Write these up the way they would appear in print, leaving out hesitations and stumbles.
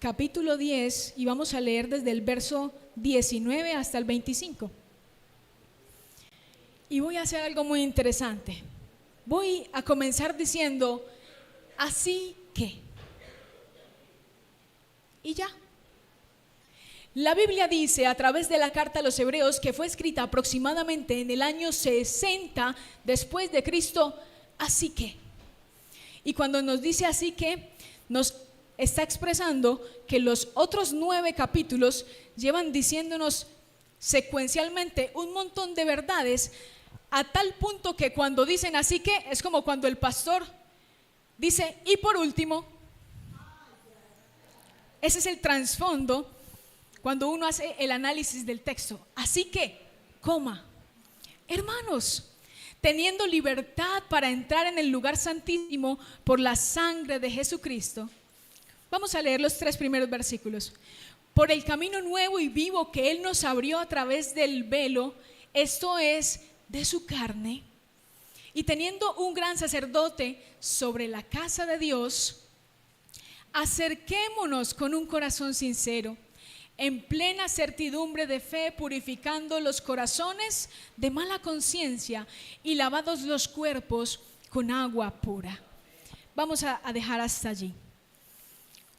capítulo 10 y vamos a leer desde el verso 19 hasta el 25. Y voy a hacer algo muy interesante. Voy a comenzar diciendo, así que. Y ya. La Biblia dice a través de la carta a los Hebreos, que fue escrita aproximadamente en el año 60 después de Cristo, así que. Y cuando nos dice así que, nos está expresando que los otros 9 capítulos llevan diciéndonos secuencialmente un montón de verdades, a tal punto que cuando dicen así que, es como cuando el pastor dice y por último. Ese es el trasfondo cuando uno hace el análisis del texto. Así que, hermanos, teniendo libertad para entrar en el lugar santísimo por la sangre de Jesucristo. Vamos a leer los 3 primeros versículos. Por el camino nuevo y vivo que Él nos abrió a través del velo, esto es, de su carne, y teniendo un gran sacerdote sobre la casa de Dios, acerquémonos con un corazón sincero, en plena certidumbre de fe, purificando los corazones de mala conciencia y lavados los cuerpos con agua pura. Vamos a dejar hasta allí.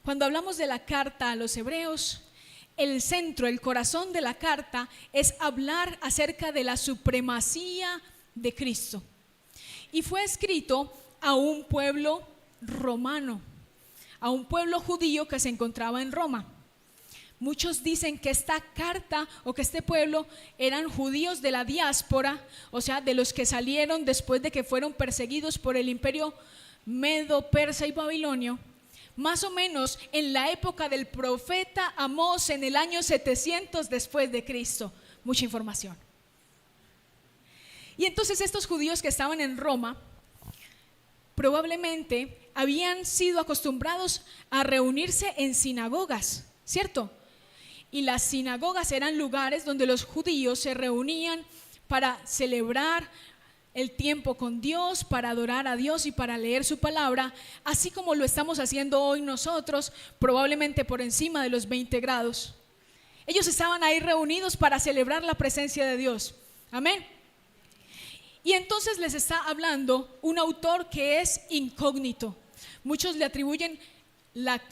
Cuando hablamos de la carta a los Hebreos, el centro, el corazón de la carta es hablar acerca de la supremacía de Cristo. Y fue escrito a un pueblo romano, a un pueblo judío que se encontraba en Roma. Muchos dicen que esta carta o que este pueblo eran judíos de la diáspora, o sea, de los que salieron después de que fueron perseguidos por el imperio medo, persa y babilonio, más o menos en la época del profeta Amós, en el año 700 después de Cristo. Mucha información. Y entonces estos judíos que estaban en Roma probablemente habían sido acostumbrados a reunirse en sinagogas, ¿cierto? Y las sinagogas eran lugares donde los judíos se reunían para celebrar el tiempo con Dios, para adorar a Dios y para leer su palabra, así como lo estamos haciendo hoy nosotros, probablemente por encima de los 20 grados. Ellos estaban ahí reunidos para celebrar la presencia de Dios. Amén. Y entonces les está hablando un autor que es incógnito. Muchos le atribuyen la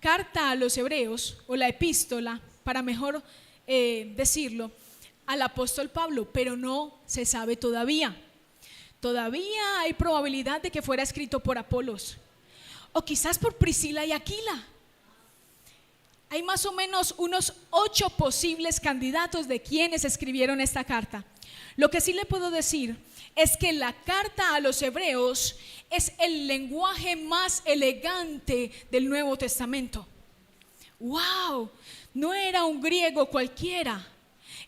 carta a los Hebreos o la epístola, para mejor decirlo, al apóstol Pablo, pero no se sabe todavía. Todavía hay probabilidad de que fuera escrito por Apolos o quizás por Priscila y Aquila. Hay más o menos unos 8 posibles candidatos de quienes escribieron esta carta. Lo que sí le puedo decir es que la carta a los Hebreos es el lenguaje más elegante del Nuevo Testamento. ¡Wow! No era un griego cualquiera.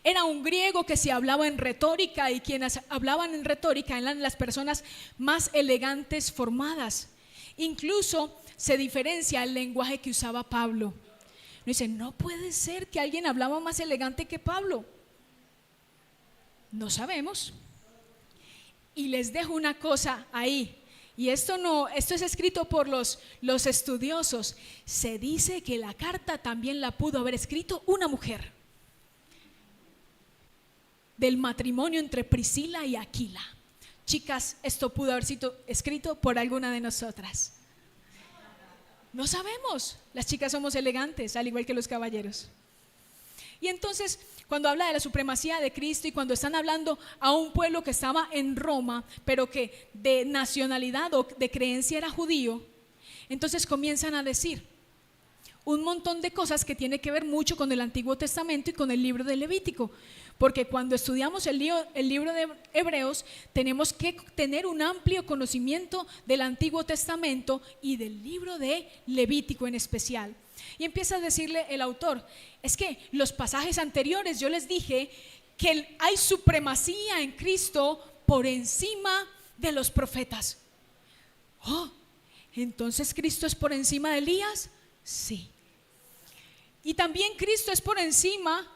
Era un griego que se hablaba en retórica, y quienes hablaban en retórica eran las personas más elegantes formadas. Incluso se diferencia el lenguaje que usaba Pablo. Dice, no puede ser que alguien hablaba más elegante que Pablo. No sabemos. Y les dejo una cosa ahí. Y esto es escrito por los estudiosos. Se dice que la carta también la pudo haber escrito una mujer, del matrimonio entre Priscila y Aquila. Chicas, esto pudo haber sido escrito por alguna de nosotras. No sabemos. Las chicas somos elegantes, al igual que los caballeros. Y entonces, cuando habla de la supremacía de Cristo y cuando están hablando a un pueblo que estaba en Roma, pero que de nacionalidad o de creencia era judío, entonces comienzan a decir un montón de cosas que tiene que ver mucho con el Antiguo Testamento y con el libro de Levítico, porque cuando estudiamos el libro de Hebreos tenemos que tener un amplio conocimiento del Antiguo Testamento y del libro de Levítico en especial. Y empieza a decirle el autor, es que los pasajes anteriores yo les dije que hay supremacía en Cristo por encima de los profetas. Oh, entonces Cristo es por encima de Elías. Sí. Y también Cristo es por encima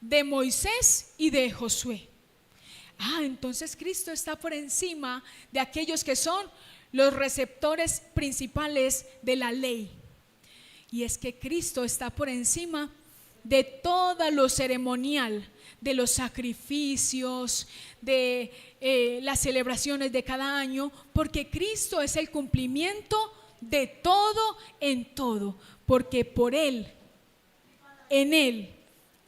de Moisés y de Josué. Entonces Cristo está por encima de aquellos que son los receptores principales de la ley. y es que Cristo está por encima de todo lo ceremonial, de los sacrificios, de las celebraciones de cada año, porque Cristo es el cumplimiento de todo en todo, porque por Él, en Él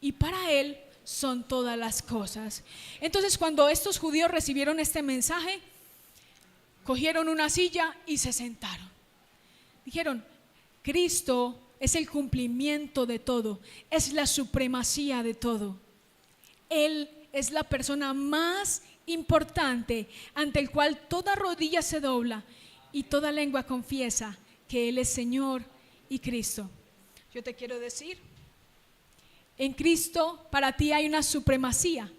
y para Él son todas las cosas. Entonces, cuando estos judíos recibieron este mensaje, cogieron una silla y se sentaron. Dijeron: Cristo es el cumplimiento de todo, es la supremacía de todo. Él es la persona más importante ante el cual toda rodilla se dobla y toda lengua confiesa que Él es Señor y Cristo. Yo te quiero decir, en Cristo para ti hay una supremacía.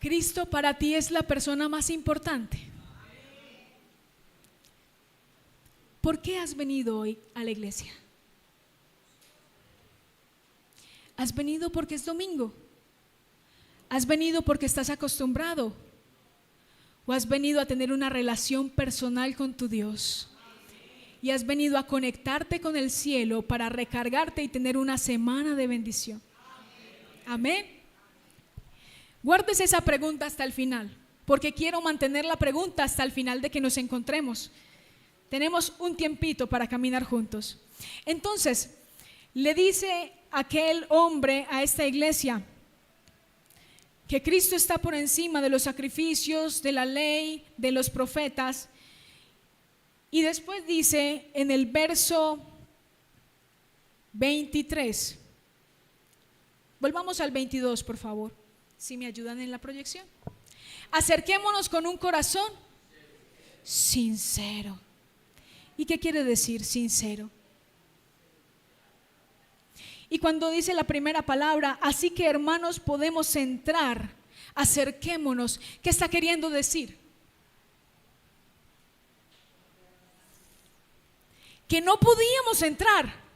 Cristo para ti es la persona más importante. ¿Por qué has venido hoy a la iglesia? ¿Has venido porque es domingo? ¿Has venido porque estás acostumbrado? ¿O has venido a tener una relación personal con tu Dios? Y has venido a conectarte con el cielo para recargarte y tener una semana de bendición. Amén. Guardes esa pregunta hasta el final, porque quiero mantener la pregunta hasta el final de que nos encontremos. Tenemos un tiempito para caminar juntos. Entonces, le dice aquel hombre a esta iglesia que Cristo está por encima de los sacrificios, de la ley, de los profetas. Y después dice en el verso 23, volvamos al 22 por favor, si me ayudan en la proyección. Acerquémonos con un corazón sincero. ¿Y qué quiere decir sincero? Y cuando dice la primera palabra, así que hermanos podemos entrar, acerquémonos, ¿qué está queriendo decir? Que no podíamos entrar,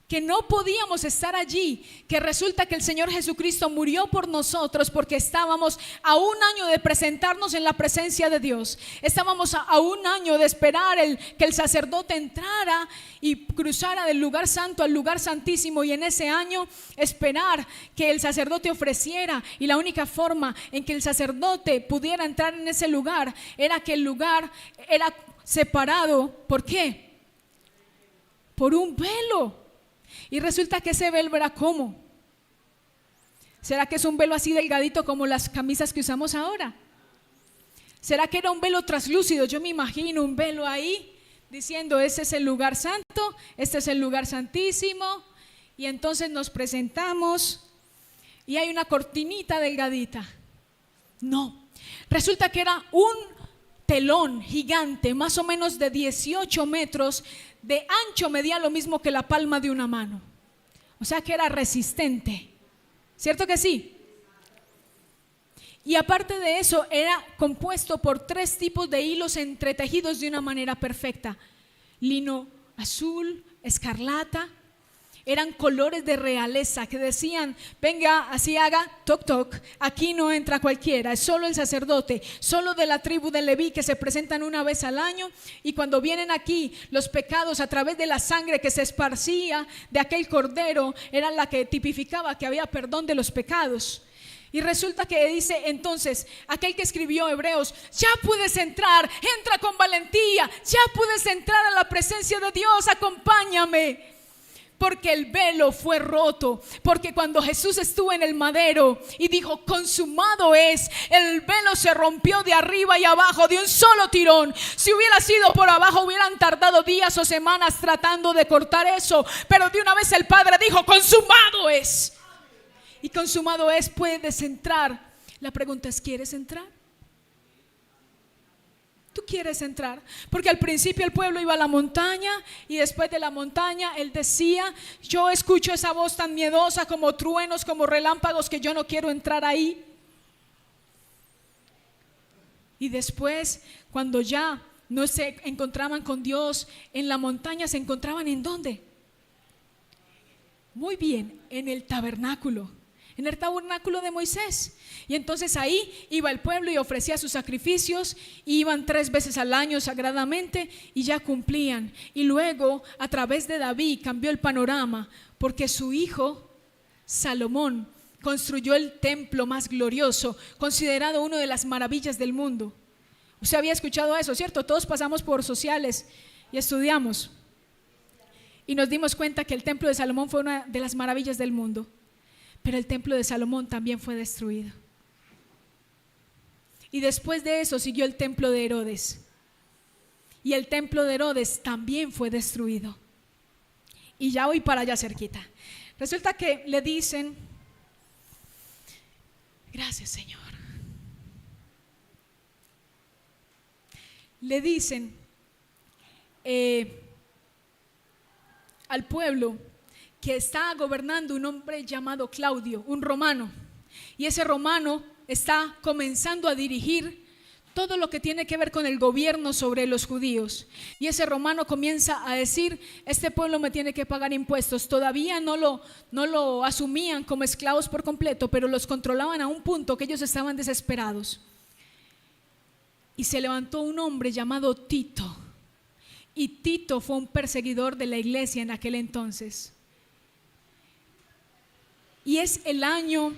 que no podíamos estar allí, que resulta que el Señor Jesucristo murió por nosotros porque estábamos a un año de presentarnos en la presencia de Dios. Estábamos a un año de esperar que el sacerdote entrara y cruzara del lugar santo al lugar santísimo, y en ese año esperar que el sacerdote ofreciera, y la única forma en que el sacerdote pudiera entrar en ese lugar era que el lugar era separado. ¿Por qué? Por un velo. Y resulta que ese velo era ¿cómo? ¿Será que es un velo así delgadito como las camisas que usamos ahora? ¿Será que era un velo traslúcido? Yo me imagino un velo ahí diciendo: este es el lugar santo, este es el lugar santísimo. Y entonces nos presentamos y hay una cortinita delgadita. No, resulta que era un telón gigante, más o menos de 18 metros de ancho, medía lo mismo que la palma de una mano. O sea que era resistente, ¿cierto que sí? Y aparte de eso, era compuesto por 3 tipos de hilos entretejidos de una manera perfecta: lino azul, escarlata. Eran colores de realeza que decían: venga, así haga, toc toc, aquí no entra cualquiera, es solo el sacerdote, solo de la tribu de Leví, que se presentan una vez al año, y cuando vienen aquí, los pecados a través de la sangre que se esparcía de aquel cordero era la que tipificaba que había perdón de los pecados. Y resulta que dice entonces aquel que escribió Hebreos: ya puedes entrar, entra con valentía, ya puedes entrar a la presencia de Dios, acompáñame. Porque el velo fue roto, porque cuando Jesús estuvo en el madero y dijo consumado es, el velo se rompió de arriba y abajo de un solo tirón. Si hubiera sido por abajo hubieran tardado días o semanas tratando de cortar eso, pero de una vez el Padre dijo consumado es. Y consumado es, puedes entrar. La pregunta es: ¿quieres entrar? ¿Tú quieres entrar? Porque al principio el pueblo iba a la montaña y después de la montaña él decía: yo escucho esa voz tan miedosa, como truenos, como relámpagos, que yo no quiero entrar ahí. Y después, cuando ya no se encontraban con Dios en la montaña, ¿se encontraban en dónde? Muy bien, en el tabernáculo. en el tabernáculo de Moisés. Y entonces ahí iba el pueblo y ofrecía sus sacrificios, y iban 3 veces al año sagradamente y ya cumplían. Y luego a través de David cambió el panorama, porque su hijo Salomón construyó el templo más glorioso, considerado una de las maravillas del mundo. Usted había escuchado eso, ¿cierto? Todos pasamos por sociales y estudiamos y nos dimos cuenta que el templo de Salomón fue una de las maravillas del mundo. Pero el templo de Salomón también fue destruido. Y después de eso siguió el templo de Herodes. Y el templo de Herodes también fue destruido. Y ya voy para allá cerquita. Resulta que le dicen, gracias Señor, le dicen al pueblo que está gobernando un hombre llamado Claudio, un romano, y ese romano está comenzando a dirigir todo lo que tiene que ver con el gobierno sobre los judíos. Y ese romano comienza a decir: este pueblo me tiene que pagar impuestos. Todavía no lo asumían como esclavos por completo, pero los controlaban a un punto que ellos estaban desesperados. Y se levantó un hombre llamado Tito, y Tito fue un perseguidor de la iglesia en aquel entonces. Y es el año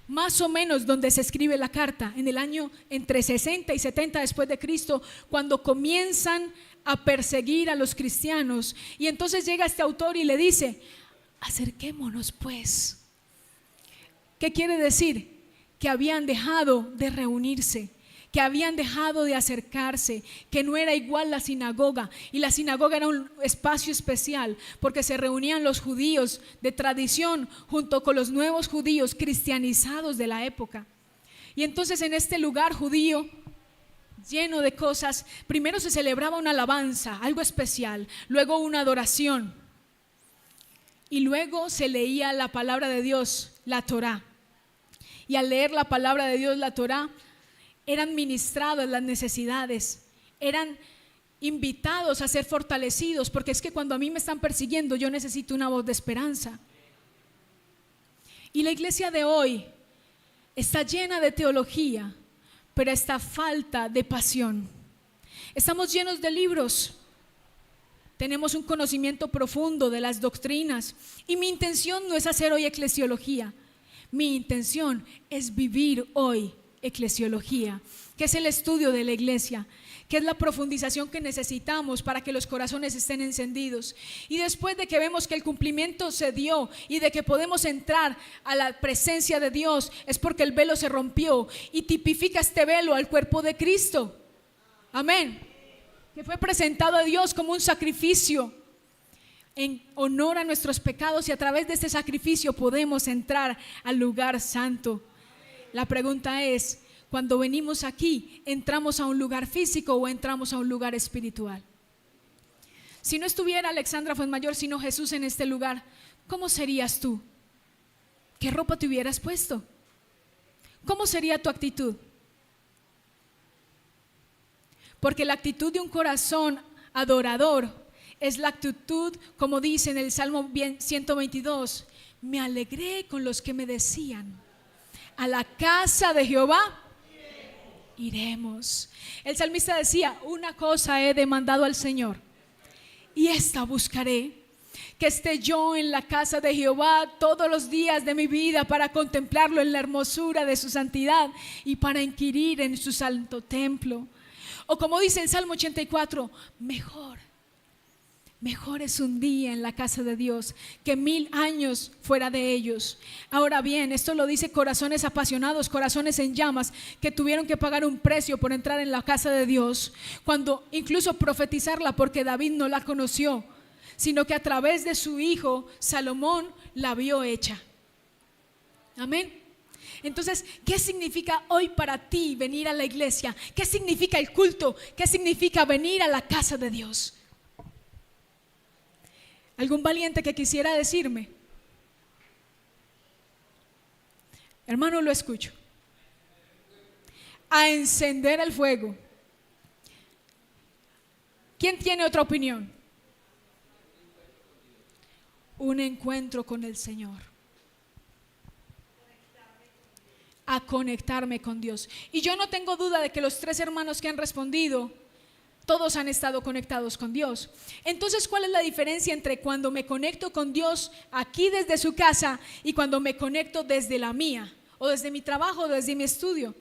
más o menos donde se escribe la carta, en el año entre 60 y 70 después de Cristo, cuando comienzan a perseguir a los cristianos. Y entonces llega este autor y le dice: acerquémonos pues. ¿Qué quiere decir? Que habían dejado de reunirse, que habían dejado de acercarse, que no era igual la sinagoga. Y la sinagoga era un espacio especial porque se reunían los judíos de tradición junto con los nuevos judíos cristianizados de la época. Y entonces en este lugar judío lleno de cosas, primero se celebraba una alabanza, algo especial, luego una adoración, y luego se leía la palabra de Dios, la Torá. Y al leer la palabra de Dios, la Torá, eran ministradas las necesidades, eran invitados a ser fortalecidos, porque es que cuando a mí me están persiguiendo, yo necesito una voz de esperanza. Y la iglesia de hoy está llena de teología, pero está falta de pasión. Estamos llenos de libros, tenemos un conocimiento profundo de las doctrinas, y mi intención no es hacer hoy eclesiología, mi intención es vivir hoy eclesiología, que es el estudio de la iglesia, que es la profundización que necesitamos para que los corazones estén encendidos. Y después de que vemos que el cumplimiento se dio y de que podemos entrar a la presencia de Dios, es porque el velo se rompió y tipifica este velo al cuerpo de Cristo. Amén. Que fue presentado a Dios como un sacrificio en honor a nuestros pecados, y a través de este sacrificio podemos entrar al lugar santo. La pregunta es: cuando venimos aquí, ¿entramos a un lugar físico o entramos a un lugar espiritual? Si no estuviera Alexandra Fuenmayor, sino Jesús en este lugar, ¿cómo serías tú? ¿Qué ropa te hubieras puesto? ¿Cómo sería tu actitud? Porque la actitud de un corazón adorador es la actitud, como dice en el Salmo 122, me alegré con los que me decían: a la casa de Jehová iremos. El salmista decía: una cosa he demandado al Señor, y esta buscaré, que esté yo en la casa de Jehová todos los días de mi vida, para contemplarlo en la hermosura de su santidad y para inquirir en su santo templo. O como dice el Salmo 84, mejor es un día en la casa de Dios que 1000 años fuera de ellos. Ahora bien, esto lo dice corazones apasionados, corazones en llamas, que tuvieron que pagar un precio por entrar en la casa de Dios, cuando incluso profetizarla, porque David no la conoció, sino que a través de su hijo Salomón la vio hecha. Amén. Entonces, ¿qué significa hoy para ti venir a la iglesia? ¿Qué significa el culto? ¿Qué significa venir a la casa de Dios? ¿Algún valiente que quisiera decirme? Hermano, lo escucho. A encender el fuego. ¿Quién tiene otra opinión? Un encuentro con el Señor. a conectarme con Dios. Y yo no tengo duda de que los 3 hermanos que han respondido, todos han estado conectados con Dios. Entonces, ¿cuál es la diferencia entre cuando me conecto con Dios aquí desde su casa y cuando me conecto desde la mía, o desde mi trabajo, o desde mi estudio?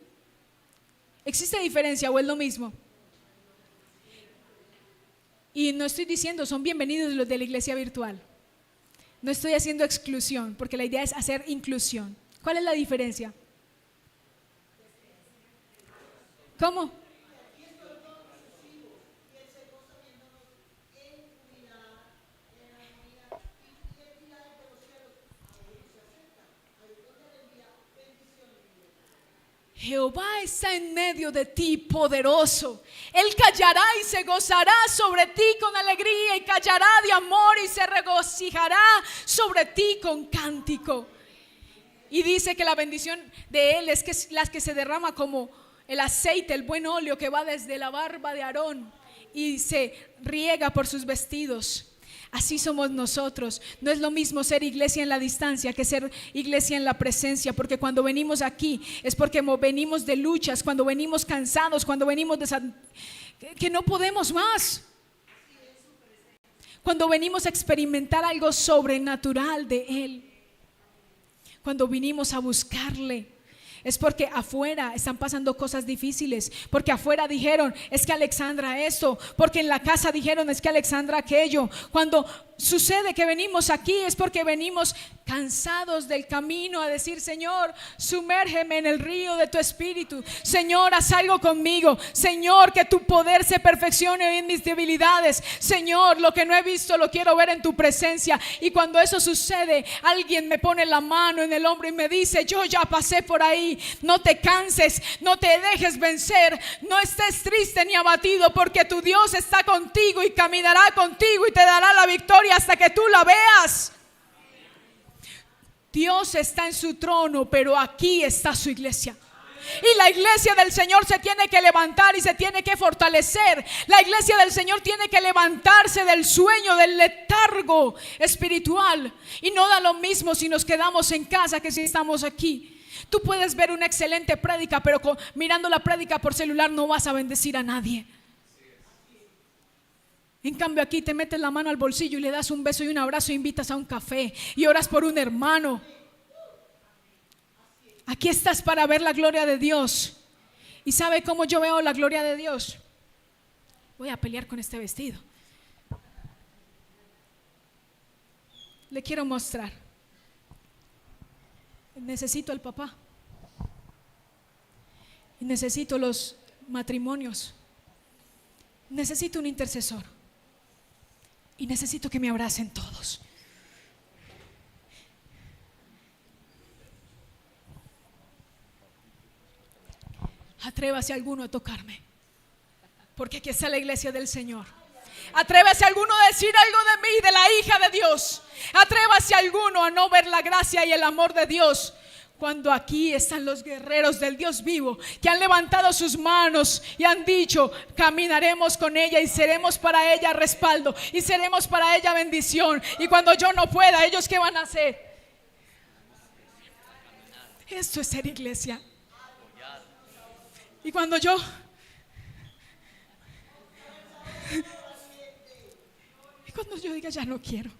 ¿Existe diferencia o es lo mismo? Y no estoy diciendo son bienvenidos los de la iglesia virtual. No estoy haciendo exclusión, porque la idea es hacer inclusión. ¿Cuál es la diferencia? ¿Cómo? Jehová está en medio de ti, poderoso. Él callará y se gozará sobre ti con alegría, y callará de amor y se regocijará sobre ti con cántico. Y dice que la bendición de Él es que las que se derrama como el aceite, el buen óleo que va desde la barba de Aarón y se riega por sus vestidos. Así somos nosotros. No es lo mismo ser iglesia en la distancia que ser iglesia en la presencia, porque cuando venimos aquí es porque venimos de luchas, cuando venimos cansados, cuando venimos que no podemos más, cuando venimos a experimentar algo sobrenatural de Él, cuando vinimos a buscarle. Es porque afuera están pasando cosas difíciles, porque afuera dijeron es que Alexandra esto, porque en la casa dijeron es que Alexandra aquello. Cuando sucede que venimos aquí es porque venimos cansados del camino a decir: Señor, sumérgeme en el río de tu espíritu. Señor, haz algo conmigo. Señor, que tu poder se perfeccione en mis debilidades. Señor, lo que no he visto lo quiero ver en tu presencia. Y cuando eso sucede, alguien me pone la mano en el hombro y me dice: yo ya pasé por ahí. No te canses, no te dejes vencer, no estés triste ni abatido, porque tu Dios está contigo y caminará contigo y te dará la victoria hasta que tú la veas. Dios está en su trono, pero aquí está su iglesia. Y la iglesia del Señor se tiene que levantar y se tiene que fortalecer. La iglesia del Señor tiene que levantarse del sueño, del letargo espiritual. Y no da lo mismo si nos quedamos en casa que si estamos aquí. Tú puedes ver una excelente prédica, pero mirando la prédica por celular no vas a bendecir a nadie. En cambio aquí te metes la mano al bolsillo y le das un beso y un abrazo e invitas a un café y oras por un hermano. Aquí estás para ver la gloria de Dios. ¿Y sabe cómo yo veo la gloria de Dios? Voy a pelear con este vestido. Le quiero mostrar. Necesito al papá. Necesito los matrimonios. Necesito un intercesor. Y necesito que me abracen todos. Atrévase alguno a tocarme, porque aquí está la iglesia del Señor. Atrévase alguno a decir algo de mí, de la hija de Dios. Atrévase alguno a no ver la gracia y el amor de Dios, cuando aquí están los guerreros del Dios vivo, que han levantado sus manos y han dicho: caminaremos con ella y seremos para ella respaldo y seremos para ella bendición. Y cuando yo no pueda, ¿ellos qué van a hacer? Esto es ser iglesia. Y cuando yo diga ya no quiero,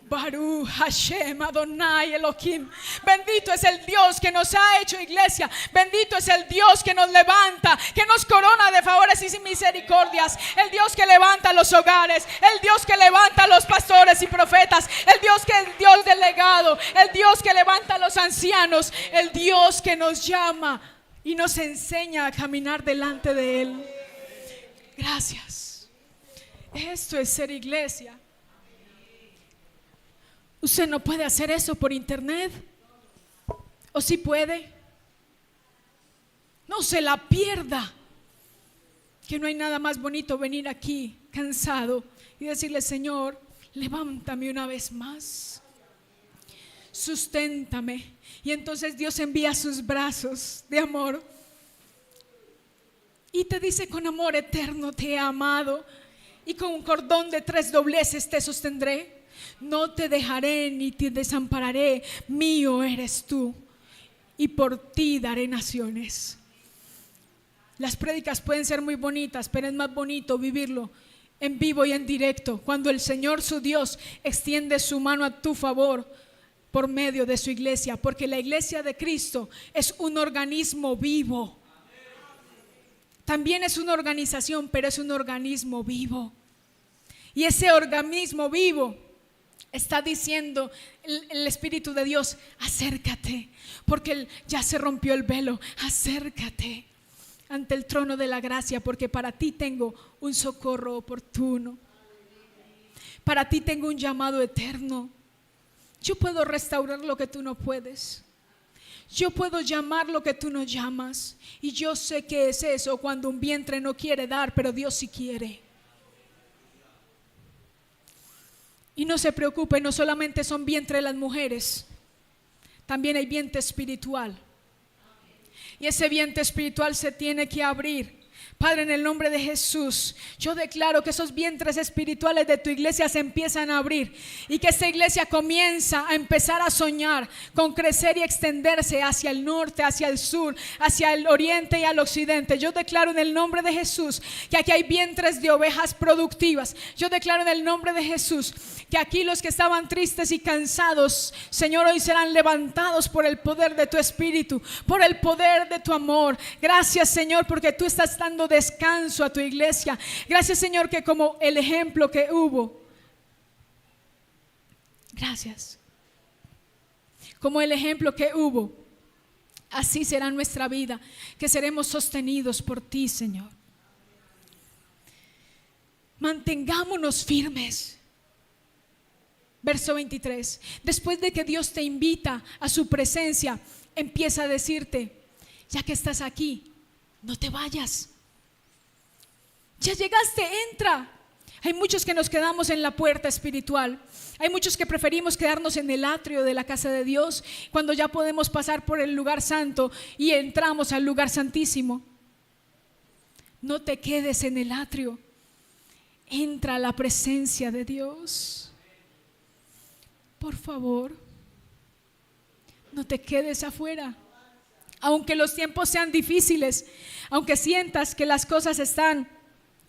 Baruch Hashem Adonai Elohim. Bendito es el Dios que nos ha hecho iglesia. Bendito es el Dios que nos levanta, que nos corona de favores y misericordias. El Dios que levanta los hogares, el Dios que levanta a los pastores y profetas, el Dios que es Dios del legado, el Dios que levanta a los ancianos, el Dios que nos llama y nos enseña a caminar delante de Él. Gracias. Esto es ser iglesia. Usted no puede hacer eso por internet. ¿O sí puede? No se la pierda. Que no hay nada más bonito venir aquí cansado y decirle: Señor, levántame una vez más, susténtame. Y entonces Dios envía sus brazos de amor y te dice: con amor eterno te he amado y con un cordón de 3 dobleces te sostendré. No te dejaré ni te desampararé, mío eres tú. y por ti daré naciones. Las prédicas pueden ser muy bonitas, pero es más bonito vivirlo en vivo y en directo, cuando el Señor su Dios extiende su mano a tu favor por medio de su iglesia, porque la iglesia de Cristo es un organismo vivo. También es una organización, pero es un organismo vivo. Y ese organismo vivo está diciendo el Espíritu de Dios: acércate, porque ya se rompió el velo. Acércate ante el trono de la gracia, porque para ti tengo un socorro oportuno. Para ti tengo un llamado eterno. Yo puedo restaurar lo que tú no puedes. Yo puedo llamar lo que tú no llamas. Y yo sé que es eso, cuando un vientre no quiere dar, pero Dios sí quiere. Y no se preocupe, no solamente son vientre las mujeres, también hay vientre espiritual. Y ese vientre espiritual se tiene que abrir. Padre, en el nombre de Jesús, yo declaro que esos vientres espirituales de tu iglesia se empiezan a abrir, y que esta iglesia comienza a empezar a soñar con crecer y extenderse hacia el norte, hacia el sur, hacia el oriente y al occidente. Yo declaro en el nombre de Jesús que aquí hay vientres de ovejas productivas. Yo declaro en el nombre de Jesús que aquí los que estaban tristes y cansados, Señor, hoy serán levantados por el poder de tu Espíritu, por el poder de tu amor. Gracias, Señor, porque tú estás dando descanso a tu iglesia. Gracias, Señor, que como el ejemplo que hubo, gracias, como el ejemplo que hubo, así será nuestra vida, que seremos sostenidos por ti, Señor. Mantengámonos firmes. Verso 23. Después de que Dios te invita a su presencia, empieza a decirte: ya que estás aquí, no te vayas. Ya llegaste, entra. Hay muchos que nos quedamos en la puerta espiritual. Hay muchos que preferimos quedarnos en el atrio de la casa de Dios, cuando ya podemos pasar por el lugar santo y entramos al lugar santísimo. No te quedes en el atrio. Entra a la presencia de Dios. Por favor, no te quedes afuera. Aunque los tiempos sean difíciles, aunque sientas que las cosas están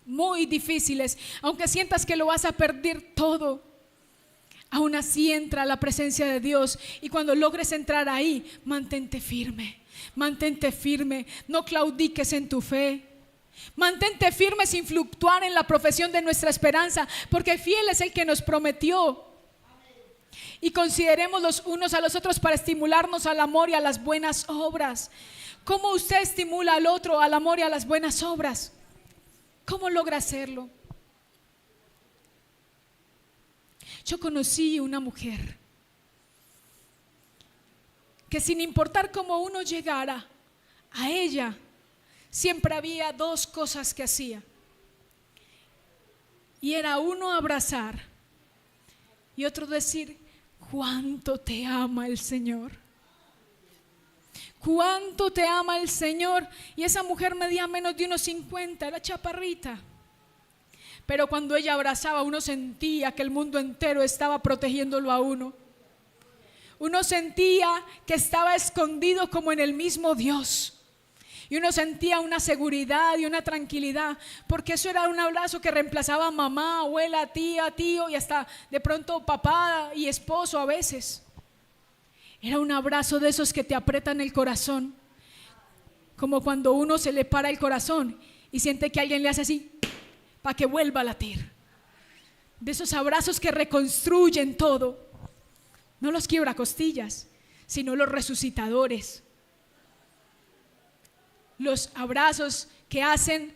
muy difíciles, aunque sientas que lo vas a perder todo, aún así entra a la presencia de Dios. Y cuando logres entrar ahí, mantente firme, no claudiques en tu fe. Mantente firme sin fluctuar en la profesión de nuestra esperanza, porque fiel es el que nos prometió. Y consideremos los unos a los otros para estimularnos al amor y a las buenas obras. ¿Cómo usted estimula al otro al amor y a las buenas obras? ¿Cómo logra hacerlo? Yo conocí una mujer que, sin importar cómo uno llegara a ella, siempre había dos cosas que hacía. Y era uno abrazar y otro decir: cuánto te ama el Señor. Cuánto te ama el Señor. Y esa mujer medía menos de 1,50, era chaparrita. Pero cuando ella abrazaba, uno sentía que el mundo entero estaba protegiéndolo a uno. Uno sentía que estaba escondido como en el mismo Dios. Y uno sentía una seguridad y una tranquilidad, porque eso era un abrazo que reemplazaba a mamá, abuela, tía, tío y hasta de pronto papá y esposo a veces. Era un abrazo de esos que te aprietan el corazón, como cuando uno se le para el corazón y siente que alguien le hace así para que vuelva a latir. De esos abrazos que reconstruyen todo, no los quiebracostillas, sino los resucitadores. Los abrazos que hacen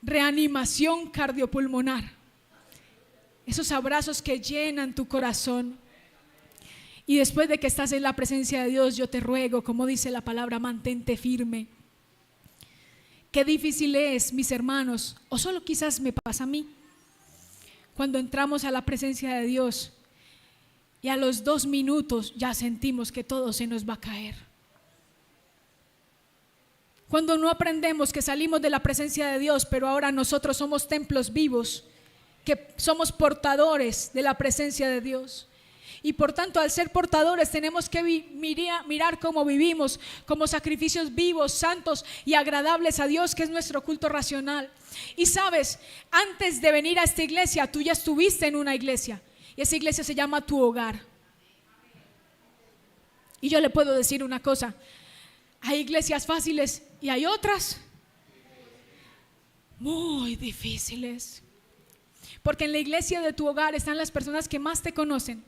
reanimación cardiopulmonar. Esos abrazos que llenan tu corazón. Y después de que estás en la presencia de Dios, yo te ruego, como dice la palabra, mantente firme. Qué difícil es, mis hermanos, o solo quizás me pasa a mí, cuando entramos a la presencia de Dios y a los 2 minutos ya sentimos que todo se nos va a caer. Cuando no aprendemos que salimos de la presencia de Dios, pero ahora nosotros somos templos vivos, que somos portadores de la presencia de Dios. Y por tanto, al ser portadores, tenemos que mirar cómo vivimos, como sacrificios vivos, santos y agradables a Dios, que es nuestro culto racional. Y sabes, antes de venir a esta iglesia, tú ya estuviste en una iglesia, y esa iglesia se llama tu hogar. Y yo le puedo decir una cosa: hay iglesias fáciles y hay otras muy difíciles. Porque en la iglesia de tu hogar están las personas que más te conocen.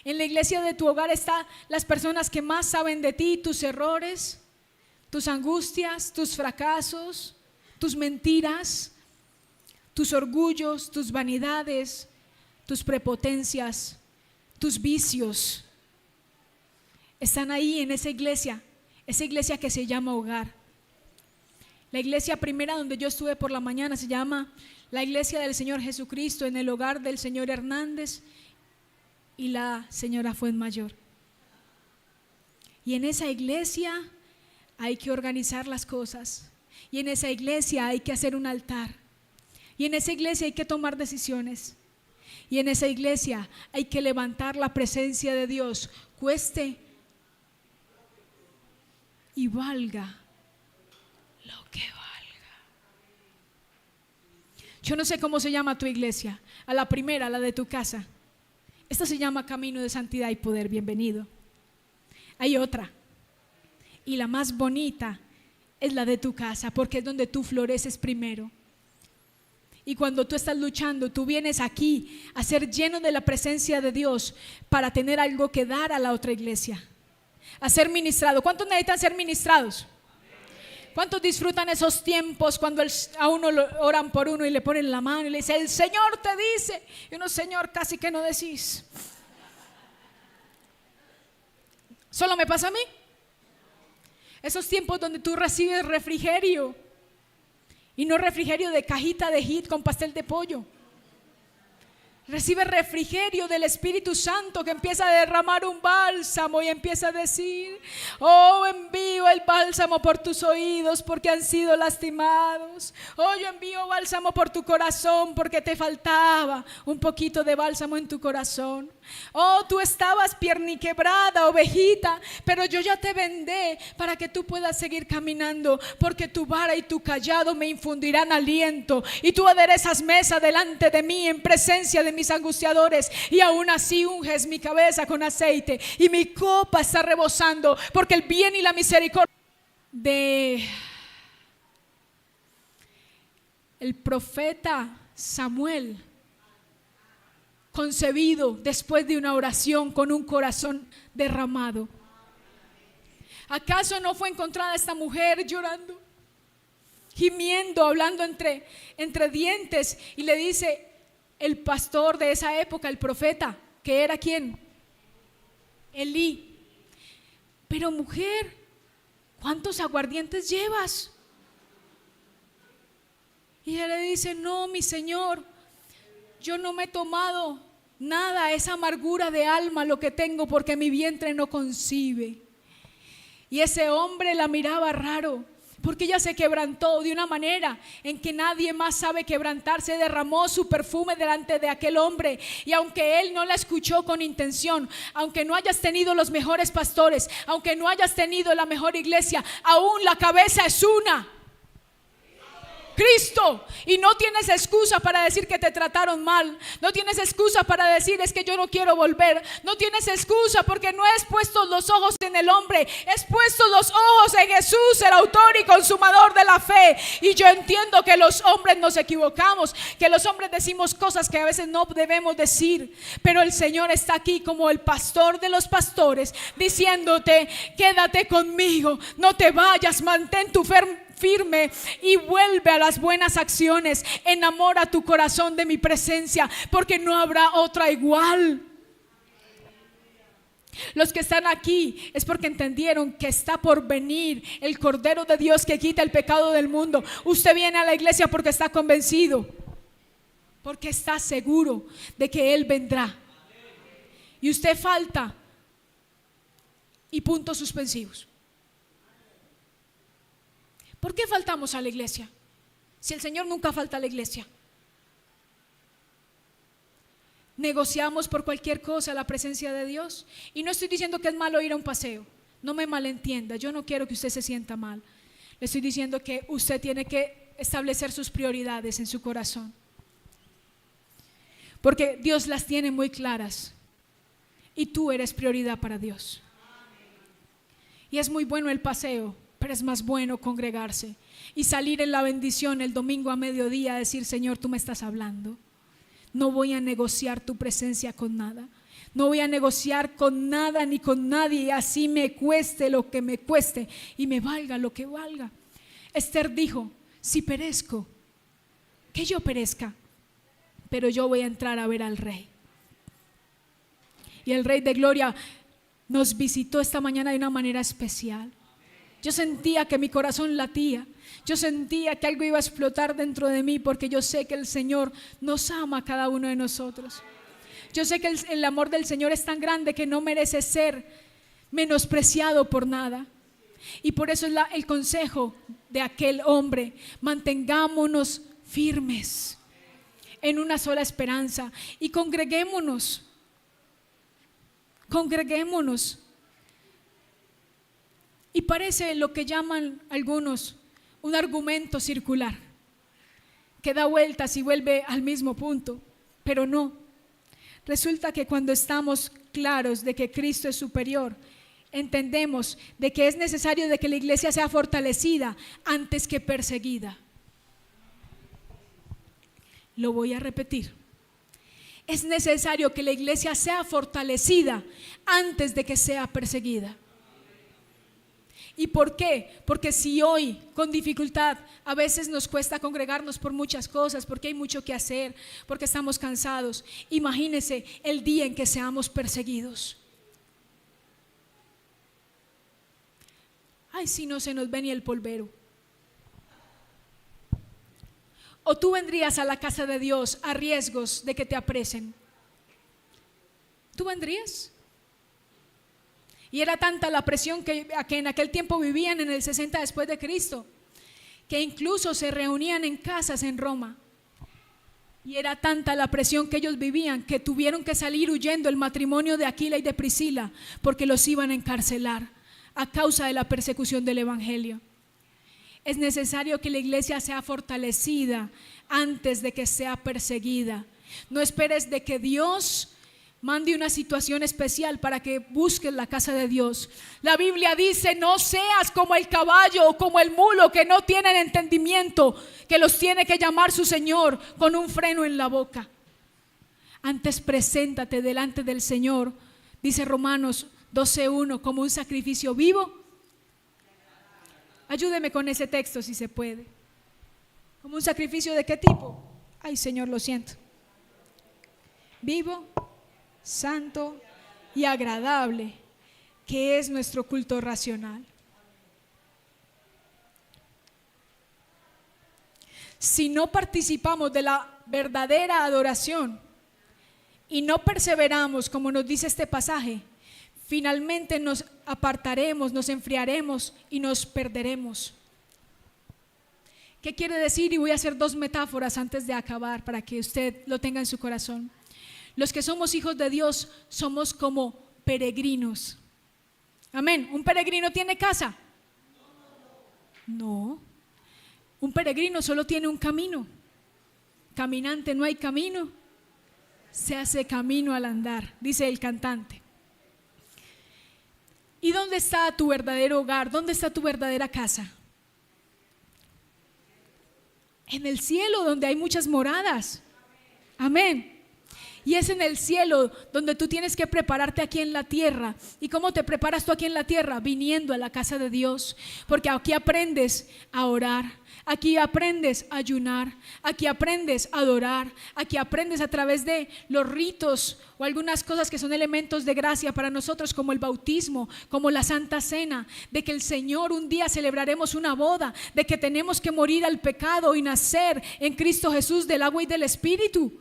En la iglesia de tu hogar están las personas que más saben de ti, tus errores, tus angustias, tus fracasos, tus mentiras, tus orgullos, tus vanidades, tus prepotencias, tus vicios. Están ahí en esa iglesia que se llama hogar. La iglesia primera donde yo estuve por la mañana se llama la Iglesia del Señor Jesucristo, en el hogar del señor Hernández y la señora Fuenmayor. Y en esa iglesia hay que organizar las cosas, y en esa iglesia hay que hacer un altar, y en esa iglesia hay que tomar decisiones, y en esa iglesia hay que levantar la presencia de Dios, cueste y valga lo que valga. Yo no sé cómo se llama tu iglesia, a la primera, la de tu casa. Esta se llama Camino de Santidad y Poder, bienvenido. Hay otra, y la más bonita es la de tu casa, porque es donde tú floreces primero. Y cuando tú estás luchando, tú vienes aquí a ser lleno de la presencia de Dios para tener algo que dar a la otra iglesia, a ser ministrado. ¿Cuántos necesitan ser ministrados? ¿Cuántos disfrutan esos tiempos cuando a uno oran por uno y le ponen la mano y le dice: el Señor te dice? Y uno: Señor, casi que no decís. ¿Solo me pasa a mí? Esos tiempos donde tú recibes refrigerio, y no refrigerio de cajita de Hit con pastel de pollo. Recibe refrigerio del Espíritu Santo, que empieza a derramar un bálsamo y empieza a decir: oh, envío el bálsamo por tus oídos porque han sido lastimados. Oh, yo envío bálsamo por tu corazón porque te faltaba un poquito de bálsamo en tu corazón. Oh, tú estabas pierniquebrada, ovejita, pero yo ya te vendé para que tú puedas seguir caminando, porque tu vara y tu cayado me infundirán aliento, y tú aderezas mesa delante de mí en presencia de mis angustiadores, y aún así unges mi cabeza con aceite, y mi copa está rebosando, porque el bien y la misericordia de el profeta Samuel, concebido después de una oración con un corazón derramado. ¿Acaso no fue encontrada esta mujer llorando, gimiendo, hablando entre dientes? Y le dice el pastor de esa época, el profeta, que era ¿quién? Elí: pero mujer, ¿cuántos aguardientes llevas? Y ella le dice: no, mi señor, yo no me he tomado nada, esa amargura de alma lo que tengo, porque mi vientre no concibe. Y ese hombre la miraba raro, porque ella se quebrantó de una manera en que nadie más sabe quebrantarse. Derramó su perfume delante de aquel hombre, y aunque él no la escuchó con intención, aunque no hayas tenido los mejores pastores, aunque no hayas tenido la mejor iglesia, aún la cabeza es una: Cristo. Y no tienes excusa para decir que te trataron mal. No tienes excusa para decir: es que yo no quiero volver. No tienes excusa, porque no has puesto los ojos en el hombre, has puesto los ojos en Jesús, el autor y consumador de la fe. Y yo entiendo que los hombres nos equivocamos, que los hombres decimos cosas que a veces no debemos decir, pero el Señor está aquí como el pastor de los pastores, diciéndote: quédate conmigo, no te vayas, mantén tu firme y vuelve a las buenas acciones. Enamora tu corazón de mi presencia, porque no habrá otra igual. Los que están aquí es porque entendieron que está por venir el Cordero de Dios que quita el pecado del mundo. Usted viene a la iglesia porque está convencido, porque está seguro de que Él vendrá. Y usted falta, y puntos suspensivos. ¿Por qué faltamos a la iglesia? Si el Señor nunca falta a la iglesia. negociamos por cualquier cosa la presencia de Dios. Y no estoy diciendo que es malo ir a un paseo, no me malentienda, yo no quiero que usted se sienta mal. Le estoy diciendo que usted tiene que establecer sus prioridades en su corazón, porque Dios las tiene muy claras y tú eres prioridad para Dios. Y es muy bueno el paseo, pero es más bueno congregarse y salir en la bendición el domingo a mediodía a decir: Señor, tú me estás hablando. No voy a negociar tu presencia con nada. No voy a negociar con nada ni con nadie, así me cueste lo que me cueste y me valga lo que valga. Esther dijo: si perezco, que yo perezca, pero yo voy a entrar a ver al Rey. Y el Rey de Gloria nos visitó esta mañana de una manera especial. Yo sentía que mi corazón latía. Yo sentía que algo iba a explotar dentro de mí, porque yo sé que el Señor nos ama a cada uno de nosotros. Yo sé que el amor del Señor es tan grande que no merece ser menospreciado por nada. Y por eso es el consejo de aquel hombre: mantengámonos firmes en una sola esperanza y congreguémonos. Y parece lo que llaman algunos un argumento circular, que da vueltas y vuelve al mismo punto, pero no. Resulta que cuando estamos claros de que Cristo es superior, entendemos de que es necesario de que la iglesia sea fortalecida antes que perseguida. Lo voy a repetir. Es necesario que la iglesia sea fortalecida antes de que sea perseguida. ¿Y por qué? Porque si hoy con dificultad a veces nos cuesta congregarnos por muchas cosas, porque hay mucho que hacer, porque estamos cansados, imagínese el día en que seamos perseguidos. Ay, si no se nos ve ni el polvero. ¿O tú vendrías a la casa de Dios a riesgos de que te apresen? ¿Tú vendrías? Y era tanta la presión que en aquel tiempo vivían en el 60 después de Cristo, que incluso se reunían en casas en Roma. Y era tanta la presión que ellos vivían que tuvieron que salir huyendo el matrimonio de Aquila y de Priscila, porque los iban a encarcelar a causa de la persecución del evangelio. Es necesario que la iglesia sea fortalecida antes de que sea perseguida. No esperes de que Dios mande una situación especial para que busques la casa de Dios. La Biblia dice: no seas como el caballo o como el mulo, que no tienen entendimiento, que los tiene que llamar su Señor con un freno en la boca. Antes preséntate delante del Señor, dice Romanos 12:1, como un sacrificio vivo. Ayúdeme con ese texto si se puede. ¿Como un sacrificio de qué tipo? Ay, Señor, lo siento. Vivo, santo y agradable, que es nuestro culto racional. Si no participamos de la verdadera adoración y no perseveramos, como nos dice este pasaje, finalmente nos apartaremos, nos enfriaremos y nos perderemos. ¿Qué quiere decir? Y voy a hacer dos metáforas antes de acabar para que usted lo tenga en su corazón. Los que somos hijos de Dios somos como peregrinos. Amén. ¿Un peregrino tiene casa? No. Un peregrino solo tiene un camino. Caminante no hay camino, se hace camino al andar, dice el cantante. ¿Y dónde está tu verdadero hogar? ¿Dónde está tu verdadera casa? En el cielo, donde hay muchas moradas. Amén. Y es en el cielo donde tú tienes que prepararte aquí en la tierra. ¿Y cómo te preparas tú aquí en la tierra? Viniendo a la casa de Dios. Porque aquí aprendes a orar, aquí aprendes a ayunar, aquí aprendes a adorar, aquí aprendes a través de los ritos o algunas cosas que son elementos de gracia para nosotros, como el bautismo, como la Santa Cena, de que el Señor un día celebraremos una boda, de que tenemos que morir al pecado y nacer en Cristo Jesús del agua y del Espíritu.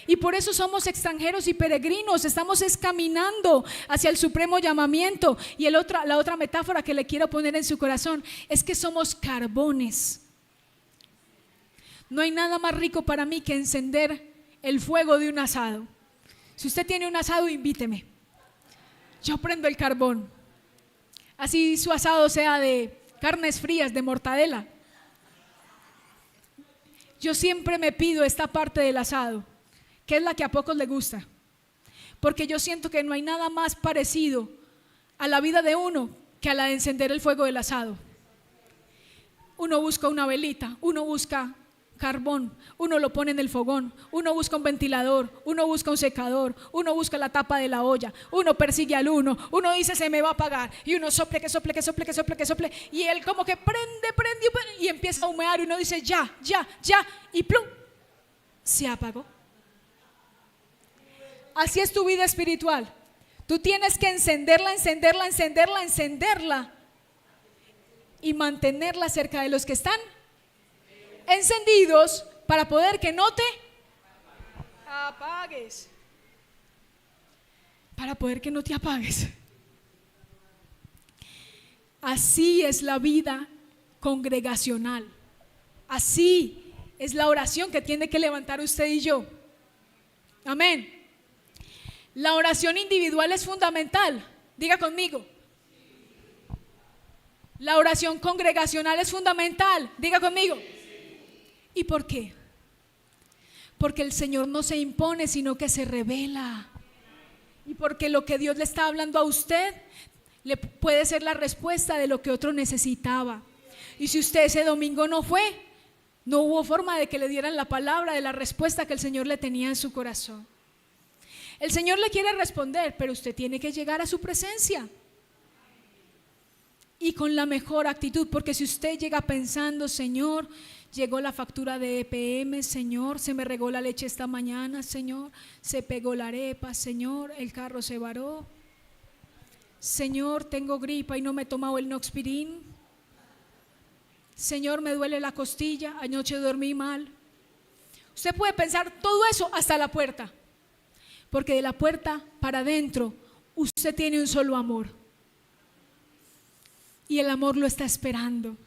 Y por eso somos extranjeros y peregrinos, estamos caminando hacia el supremo llamamiento. Y la otra metáfora que le quiero poner en su corazón es que somos carbones. No hay nada más rico para mí que encender el fuego de un asado. Si usted tiene un asado, invíteme. Yo prendo el carbón. Así su asado sea de carnes frías, de mortadela. Yo siempre me pido esta parte del asado, que es la que a pocos les gusta, porque yo siento que no hay nada más parecido a la vida de uno que a la de encender el fuego del asado. Uno busca una velita, uno busca carbón, uno lo pone en el fogón, uno busca un ventilador, uno busca un secador, uno busca la tapa de la olla, uno persigue al uno dice se me va a apagar, y uno sople, y él como que prende y empieza a humear, y uno dice ya, y plum, se apagó. Así es tu vida espiritual. Tú tienes que encenderla y mantenerla cerca de los que están encendidos, para poder que no te apagues. Para poder que no te apagues. Así es la vida congregacional. Así es la oración que tiene que levantar usted y yo. Amén. La oración individual es fundamental. Diga conmigo. La oración congregacional es fundamental. Diga conmigo. ¿Y por qué? Porque el Señor no se impone, sino que se revela. Y porque lo que Dios le está hablando a usted le puede ser la respuesta de lo que otro necesitaba. Y si usted ese domingo no fue, no hubo forma de que le dieran la palabra de la respuesta que el Señor le tenía en su corazón. El Señor le quiere responder, pero usted tiene que llegar a su presencia. Y con la mejor actitud, porque si usted llega pensando, Señor, llegó la factura de EPM, Señor, se me regó la leche esta mañana, Señor, se pegó la arepa, Señor, el carro se varó, Señor, tengo gripa y no me he tomado el Noxpirin, Señor, me duele la costilla, anoche dormí mal. Usted puede pensar todo eso hasta la puerta, porque de la puerta para adentro usted tiene un solo amor, y el amor lo está esperando.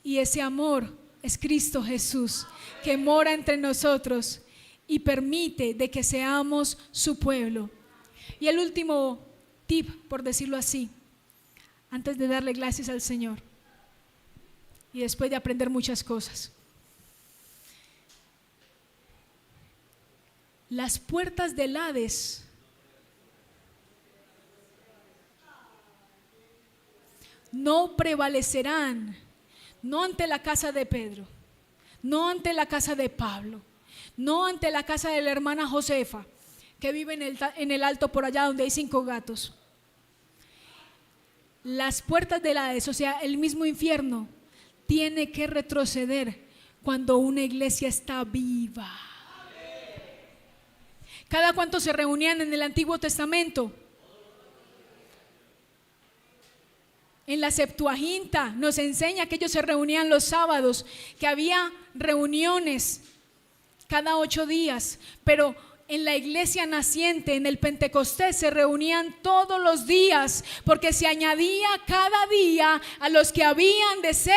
Y ese amor es Cristo Jesús, que mora entre nosotros y permite de que seamos su pueblo. Y el último tip, por decirlo así, antes de darle gracias al Señor y después de aprender muchas cosas. Las puertas del Hades no prevalecerán, no ante la casa de Pedro, no ante la casa de Pablo, no ante la casa de la hermana Josefa, que vive en el alto por allá donde hay 5 gatos. Las puertas del Hades, o sea, el mismo infierno, tiene que retroceder cuando una iglesia está viva. ¿Cada cuánto se reunían en el Antiguo Testamento? En la Septuaginta nos enseña que ellos se reunían los sábados, que había reuniones cada 8 días, pero en la iglesia naciente, en el Pentecostés, se reunían todos los días, porque se añadía cada día a los que habían de ser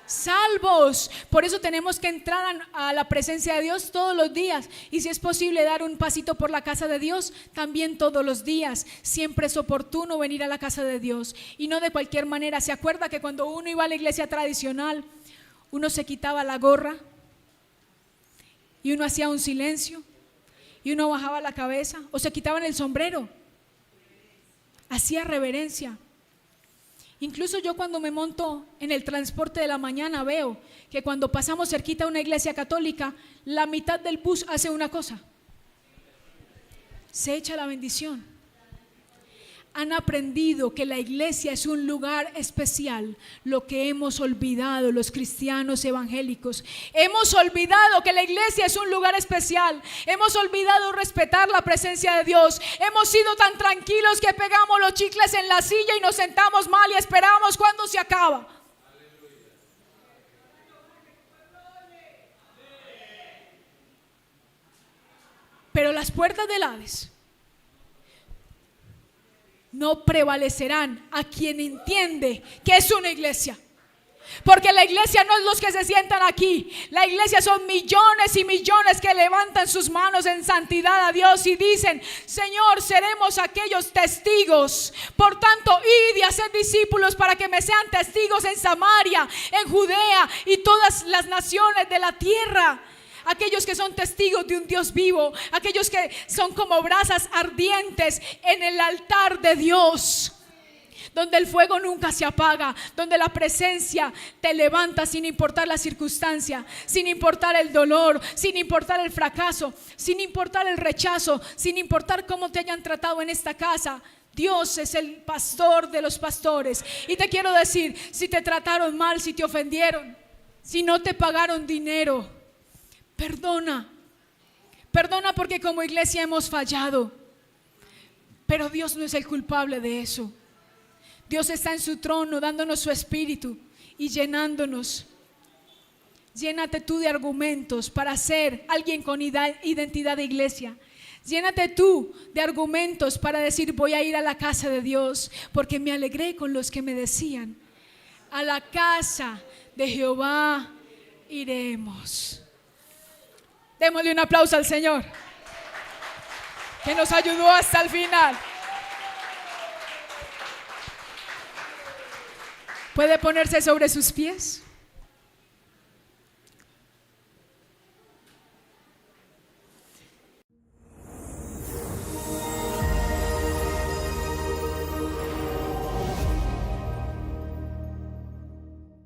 salvos. Por eso tenemos que entrar a la presencia de Dios todos los días, y si es posible dar un pasito por la casa de Dios, también todos los días. Siempre es oportuno venir a la casa de Dios, y no de cualquier manera. ¿Se acuerda que cuando uno iba a la iglesia tradicional, uno se quitaba la gorra y uno hacía un silencio y uno bajaba la cabeza, o se quitaban el sombrero, hacía reverencia? Incluso yo, cuando me monto en el transporte de la mañana, veo que cuando pasamos cerquita a una iglesia católica, la mitad del bus hace una cosa: se echa la bendición. Han aprendido que la iglesia es un lugar especial, lo que hemos olvidado los cristianos evangélicos. Hemos olvidado que la iglesia es un lugar especial, hemos olvidado respetar la presencia de Dios, hemos sido tan tranquilos que pegamos los chicles en la silla y nos sentamos mal y esperamos cuando se acaba. Pero las puertas del Hades no prevalecerán a quien entiende que es una iglesia, Porque la iglesia no es los que se sientan aquí. La iglesia son millones y millones que levantan sus manos en santidad a Dios y dicen: Señor, seremos aquellos testigos. Por tanto, id y haced discípulos para que me sean testigos en Samaria, en Judea y todas las naciones de la tierra. Aquellos que son testigos de un Dios vivo, aquellos que son como brasas ardientes en el altar de Dios, donde el fuego nunca se apaga, donde la presencia te levanta sin importar la circunstancia, sin importar el dolor, sin importar el fracaso, sin importar el rechazo, sin importar cómo te hayan tratado en esta casa. Dios es el pastor de los pastores. Y te quiero decir, si te trataron mal, si te ofendieron, si no te pagaron dinero, perdona. Perdona, porque como iglesia hemos fallado, pero Dios no es el culpable de eso. Dios está en su trono dándonos su espíritu y llenándonos. Llénate tú de argumentos para ser alguien con identidad de iglesia. Llénate tú de argumentos para decir: voy a ir a la casa de Dios, porque me alegré con los que me decían: a la casa de Jehová iremos. Démosle un aplauso al Señor, que nos ayudó hasta el final. ¿Puede ponerse sobre sus pies?